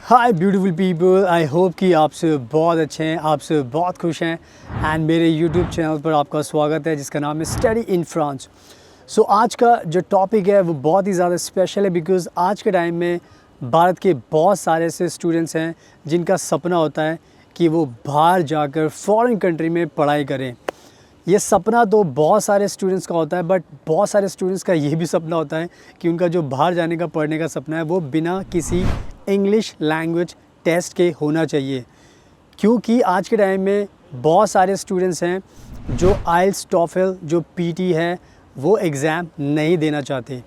Hi beautiful people, I hope कि आप सब बहुत अच्छे हैं, आप सब बहुत खुश हैं एंड मेरे यूट्यूब चैनल पर आपका स्वागत है जिसका नाम है स्टडी इन फ्रांस। सो आज का जो टॉपिक है वो बहुत ही ज़्यादा स्पेशल है बिकॉज़ आज के टाइम में भारत के बहुत सारे ऐसे स्टूडेंट्स हैं जिनका सपना होता है कि वो बाहर जाकर फॉरेन कंट्री में पढ़ाई करें। ये सपना तो बहुत सारे स्टूडेंट्स का होता है, बट बहुत सारे स्टूडेंट्स का ये भी सपना होता है कि उनका जो बाहर जाने का पढ़ने का सपना है वो बिना किसी इंग्लिश लैंग्वेज टेस्ट के होना चाहिए। क्योंकि आज के टाइम में बहुत सारे स्टूडेंट्स हैं जो आइल्स टॉफल जो पीटी है वो एग्ज़ाम नहीं देना चाहते।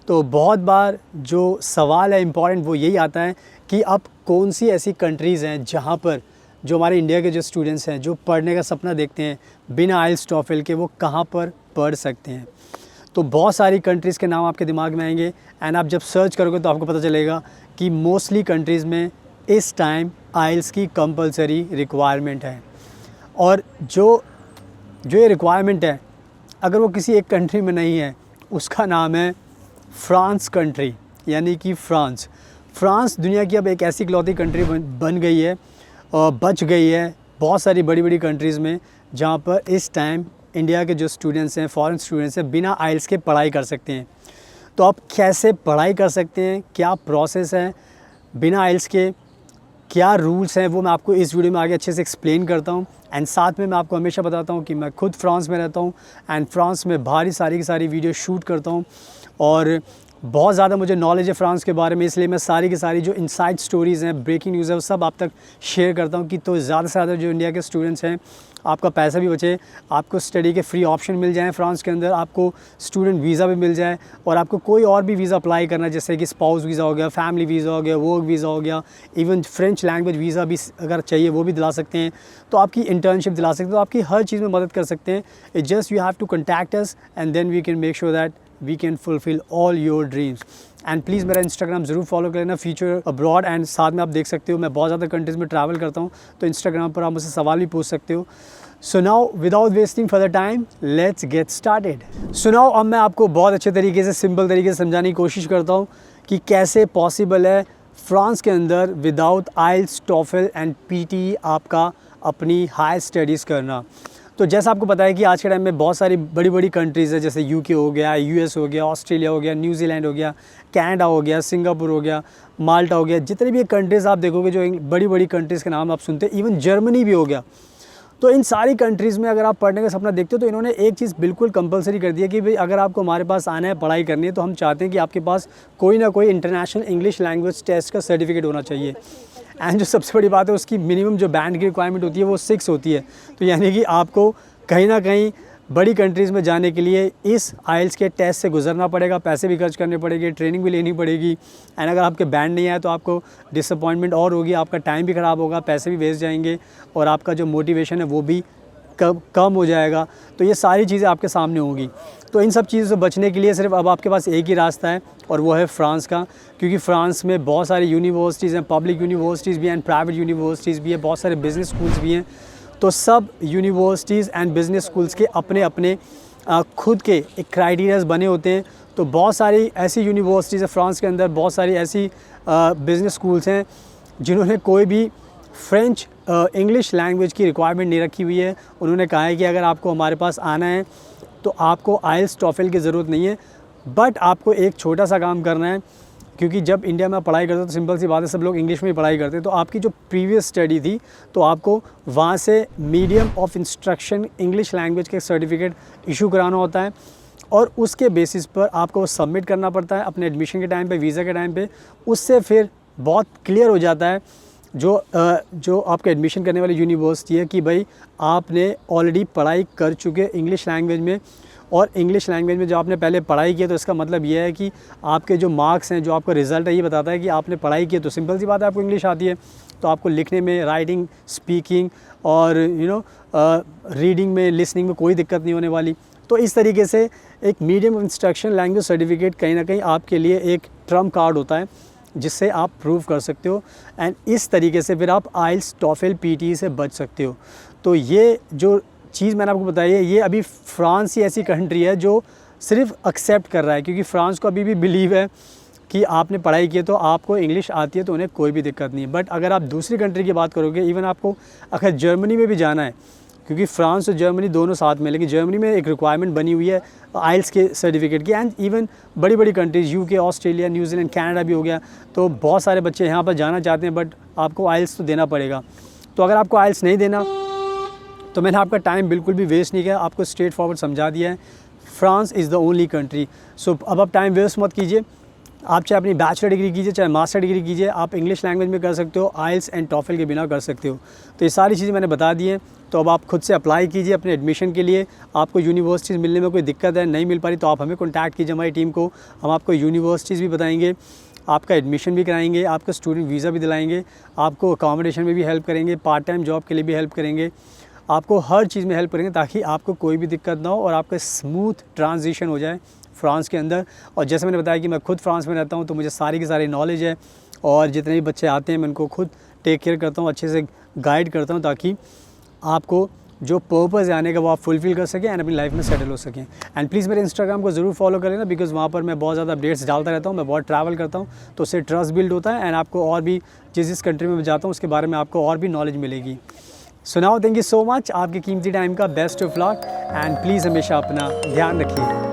तो बहुत बार जो सवाल है इम्पॉर्टेंट वो यही आता है कि अब कौन सी ऐसी कंट्रीज़ हैं जहाँ पर जो हमारे इंडिया के जो स्टूडेंट्स हैं जो पढ़ने का सपना देखते हैं बिना आइल्स टॉफल के, वो कहाँ पर पढ़ सकते हैं। तो बहुत सारी कंट्रीज़ के नाम आपके दिमाग में आएंगे एंड आप जब सर्च करोगे तो आपको पता चलेगा कि मोस्टली कंट्रीज़ में इस टाइम आइल्स की कंपलसरी रिक्वायरमेंट है। और जो ये रिक्वायरमेंट है अगर वो किसी एक कंट्री में नहीं है उसका नाम है फ्रांस कंट्री, यानी कि फ्रांस दुनिया की अब एक ऐसी इकलौती कंट्री बन गई है और बच गई है बहुत सारी बड़ी बड़ी कंट्रीज़ में जहाँ पर इस टाइम इंडिया के जो स्टूडेंट्स हैं, फॉरेन स्टूडेंट्स हैं, बिना आइल्स के पढ़ाई कर सकते हैं। तो आप कैसे पढ़ाई कर सकते हैं, क्या प्रोसेस है बिना आइल्स के, क्या रूल्स हैं, वो मैं आपको इस वीडियो में आगे अच्छे से एक्सप्लेन करता हूँ। एंड साथ में मैं आपको हमेशा बताता हूँ कि मैं खुद फ्रांस में रहता हूँ एंड फ्रांस में बाहर सारी की सारी वीडियो शूट करता हूँ और बहुत ज़्यादा मुझे नॉलेज है फ्रांस के बारे में, इसलिए मैं सारी की सारी जो इनसाइड स्टोरीज़ हैं, ब्रेकिंग न्यूज़ है, वो सब आप तक शेयर करता हूँ कि तो ज़्यादा से ज़्यादा जो इंडिया के स्टूडेंट्स हैं आपका पैसा भी बचे, आपको स्टडी के फ्री ऑप्शन मिल जाएँ फ्रांस के अंदर, आपको स्टूडेंट वीज़ा भी मिल जाए और आपको कोई और भी वीज़ा अप्लाई करना है जैसे कि स्पाउस वीज़ा हो गया, फैमिली वीज़ा हो गया, वर्क वीज़ा हो गया, इवन फ्रेंच लैंग्वेज वीज़ा भी अगर चाहिए वो भी दिला सकते हैं, तो आपकी इंटर्नशिप दिला सकते हैं, तो आपकी हर चीज़ में मदद कर सकते हैं। It just you have to contact us and then we can make sure that we can fulfill all your dreams. And please मेरा इंस्टाग्राम ज़रूर फॉलो कर लेना, फ्यूचर अब्रॉड, एंड साथ में आप देख सकते हो मैं बहुत ज़्यादा कंट्रीज़ में ट्रैवल करता हूँ, तो इंस्टाग्राम पर आप मुझसे सवाल भी पूछ सकते हो। So now without wasting further time let's get started. So now अब मैं आपको बहुत अच्छे तरीके से, सिंपल तरीके से समझाने की कोशिश करता हूँ कि कैसे पॉसिबल है फ्रांस के अंदर विदाउट आइल्स टॉफल एंड पीटी आपका अपनी हायर स्टडीज़ करना। तो जैसा आपको पता है कि आज के टाइम में बहुत सारी बड़ी बड़ी कंट्रीज़ है जैसे यूके हो गया, यूएस हो गया, ऑस्ट्रेलिया हो गया, न्यूजीलैंड हो गया, कनाडा हो गया, सिंगापुर हो गया, माल्टा हो गया, जितनी भी कंट्रीज़ आप देखोगे जो बड़ी बड़ी कंट्रीज़ के नाम आप सुनते हैं, इवन जर्मनी भी हो गया। तो इन सारी कंट्रीज़ में अगर आप पढ़ने का सपना देखते हो तो इन्होंने एक चीज़ बिल्कुल कंपलसरी कर दी है कि भाई अगर आपको हमारे पास आना है, पढ़ाई करनी है, तो हम चाहते हैं कि आपके पास कोई ना कोई इंटरनेशनल इंग्लिश लैंग्वेज टेस्ट का सर्टिफिकेट होना चाहिए। एंड जो सबसे बड़ी बात है उसकी मिनिमम जो बैंड की रिक्वायरमेंट होती है वो 6 होती है। तो यानी कि आपको कहीं ना कहीं बड़ी कंट्रीज़ में जाने के लिए इस आइल्स के टेस्ट से गुजरना पड़ेगा, पैसे भी खर्च करने पड़ेंगे, ट्रेनिंग भी लेनी पड़ेगी। एंड अगर आपके बैंड नहीं आए तो आपको डिसअपॉइंटमेंट और होगी, आपका टाइम भी ख़राब होगा, पैसे भी वेस्ट जाएंगे और आपका जो मोटिवेशन है वो भी कम हो जाएगा। तो ये सारी चीज़ें आपके सामने होंगी। तो इन सब चीज़ों से बचने के लिए सिर्फ अब आपके पास एक ही रास्ता है और वो है फ्रांस का, क्योंकि फ्रांस में बहुत सारी यूनिवर्सिटीज़ हैं, पब्लिक यूनिवर्सिटीज़ भी हैं एंड प्राइवेट यूनिवर्सिटीज़ भी हैं, बहुत सारे बिजनेस स्कूल्स भी हैं। तो सब यूनिवर्सिटीज़ एंड बिज़नेस स्कूल्स के अपने अपने खुद के एक क्राइटेरियाज बने होते हैं। तो बहुत सारी ऐसी यूनिवर्सिटीज़ है फ्रांस के अंदर, बहुत सारी ऐसी बिज़नेस स्कूल्स हैं जिन्होंने कोई भी फ्रेंच इंग्लिश लैंग्वेज की रिक्वायरमेंट नहीं रखी हुई है। उन्होंने कहा है कि अगर आपको हमारे पास आना है तो आपको आइल्स टॉफल की ज़रूरत नहीं है, बट आपको एक छोटा सा काम करना है, क्योंकि जब इंडिया में पढ़ाई करते हो तो सिंपल सी बात है सब लोग इंग्लिश में ही पढ़ाई करते हैं। तो आपकी जो प्रीवियस स्टडी थी तो आपको वहाँ से medium of instruction English language के सर्टिफिकेट इशू कराना होता है और उसके बेसिस पर आपको वो सबमिट करना पड़ता है अपने एडमिशन के टाइम पे, वीज़ा के टाइम पे। उससे फिर बहुत क्लियर हो जाता है जो आपके एडमिशन करने वाली यूनिवर्सिटी है कि भाई आपने ऑलरेडी पढ़ाई कर चुके इंग्लिश लैंग्वेज में, और इंग्लिश लैंग्वेज में जो आपने पहले पढ़ाई की है, तो इसका मतलब ये है कि आपके जो मार्क्स हैं, जो आपका रिज़ल्ट है, ये बताता है कि आपने पढ़ाई की है। तो सिंपल सी बात है, आपको इंग्लिश आती है, तो आपको लिखने में, राइटिंग, स्पीकिंग और रीडिंग में, लिसनिंग में कोई दिक्कत नहीं होने वाली। तो इस तरीके से एक medium of instruction language certificate कहीं ना कहीं आपके लिए एक ट्रम्प कार्ड होता है, जिससे आप प्रूव कर सकते हो। एंड इस तरीके से फिर आप आइल्स, टॉफल, पीटी से बच सकते हो। तो ये जो चीज़ मैंने आपको बताई है, ये अभी फ्रांस ही ऐसी कंट्री है जो सिर्फ एक्सेप्ट कर रहा है, क्योंकि फ्रांस को अभी भी बिलीव है कि आपने पढ़ाई की है तो आपको इंग्लिश आती है, तो उन्हें कोई भी दिक्कत नहीं है। बट अगर आप दूसरी कंट्री की बात करोगे, इवन आपको अगर जर्मनी में भी जाना है, क्योंकि फ्रांस और जर्मनी दोनों साथ में, लेकिन जर्मनी में एक रिक्वायरमेंट बनी हुई है आइल्स के सर्टिफिकेट की। एंड इवन बड़ी बड़ी countries, UK, Australia, New Zealand, Canada भी हो गया, तो बहुत सारे बच्चे यहाँ पर जाना चाहते हैं, बट आपको आइल्स तो देना पड़ेगा। तो अगर आपको आइल्स नहीं देना, तो मैंने आपका टाइम बिल्कुल भी वेस्ट नहीं किया, आपको स्ट्रेट फॉरवर्ड समझा दिया है। France is the only country. So अब आप टाइम वेस्ट मत कीजिए। आप चाहे अपनी बैचलर डिग्री कीजिए, चाहे मास्टर डिग्री कीजिए, आप इंग्लिश लैंग्वेज में कर सकते हो, आइल्स एंड टॉफल के बिना कर सकते हो। तो ये सारी चीज़ें मैंने बता दी हैं। तो अब आप खुद से अप्लाई कीजिए अपने एडमिशन के लिए। आपको यूनिवर्सिटीज़ मिलने में कोई दिक्कत है, नहीं मिल पा रही, तो आप हमें कॉन्टैक्ट कीजिए, हमारी टीम को। हम आपको यूनिवर्सिटीज़ भी बताएंगे, आपका एडमिशन भी कराएंगे, आपका स्टूडेंट वीज़ा भी दिलाएंगे, आपको अकोमोडेशन में भी हेल्प करेंगे, पार्ट टाइम जॉब के लिए भी हेल्प करेंगे, आपको हर चीज़ में हेल्प करेंगे, ताकि आपको कोई भी दिक्कत ना हो और आपका स्मूथ ट्रांजिशन हो जाए फ्रांस के अंदर। और जैसे मैंने बताया कि मैं खुद फ्रांस में रहता हूँ, तो मुझे सारी की सारी नॉलेज है, और जितने भी बच्चे आते हैं मैं उनको खुद टेक केयर करता हूँ, अच्छे से गाइड करता हूँ, ताकि आपको जो पर्पज़ है आने का वो आप फुलफ़िल कर सकें एंड अपनी लाइफ में सेटल हो सकें। एंड प्लीज़ मेरे इंस्टाग्राम को ज़रूर फॉलो कर लेना, बिकॉज़ वहाँ पर मैं बहुत ज़्यादा अपडेट्स डालता रहता हूँ, मैं बहुत ट्रैवल करता हूँ, तो उससे ट्रस्ट बिल्ड होता है एंड आपको और भी जिस कंट्री में मैं जाता हूँ उसके बारे में आपको और भी नॉलेज मिलेगी। So now thank you so much, आपके कीमती टाइम का best of luck and please हमेशा अपना ध्यान रखिए।